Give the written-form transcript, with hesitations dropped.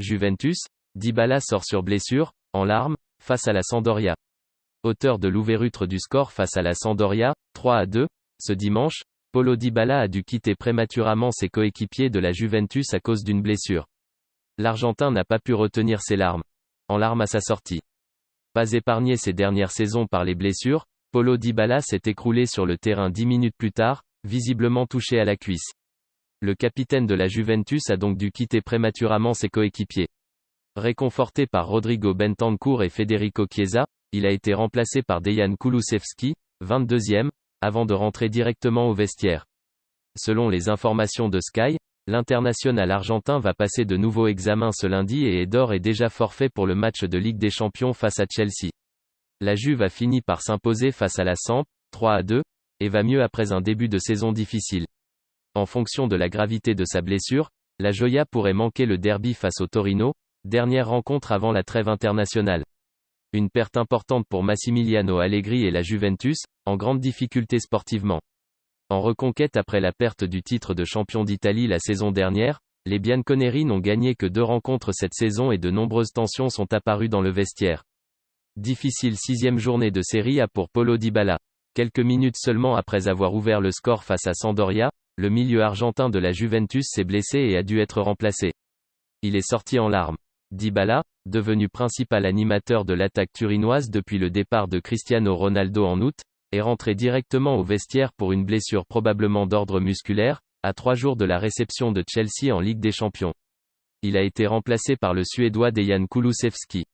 Juventus, Dybala sort sur blessure, en larmes, face à la Sampdoria. Auteur de l'ouverture du score face à la Sampdoria, 3-2, ce dimanche, Paulo Dybala a dû quitter prématurément ses coéquipiers de la Juventus à cause d'une blessure. L'Argentin n'a pas pu retenir ses larmes. En larmes à sa sortie. Pas épargné ces dernières saisons par les blessures, Paulo Dybala s'est écroulé sur le terrain 10 minutes plus tard, visiblement touché à la cuisse. Le capitaine de la Juventus a donc dû quitter prématurément ses coéquipiers. Réconforté par Rodrigo Bentancur et Federico Chiesa, il a été remplacé par Dejan Kulusevski, 22e, avant de rentrer directement au vestiaire. Selon les informations de Sky, l'international argentin va passer de nouveaux examens ce lundi et est d'ores et déjà forfait pour le match de Ligue des Champions face à Chelsea. La Juve a fini par s'imposer face à la Samp, 3-2, et va mieux après un début de saison difficile. En fonction de la gravité de sa blessure, la Joya pourrait manquer le derby face au Torino, dernière rencontre avant la trêve internationale. Une perte importante pour Massimiliano Allegri et la Juventus, en grande difficulté sportivement. En reconquête après la perte du titre de champion d'Italie la saison dernière, les Bianconeri n'ont gagné que 2 rencontres cette saison et de nombreuses tensions sont apparues dans le vestiaire. Difficile 6e journée de Serie A pour Paulo Dybala. Quelques minutes seulement après avoir ouvert le score face à Sampdoria, le milieu argentin de la Juventus s'est blessé et a dû être remplacé. Il est sorti en larmes. Dybala, devenu principal animateur de l'attaque turinoise depuis le départ de Cristiano Ronaldo en août, est rentré directement au vestiaire pour une blessure probablement d'ordre musculaire, à 3 jours de la réception de Chelsea en Ligue des Champions. Il a été remplacé par le Suédois Dejan Kulusevski.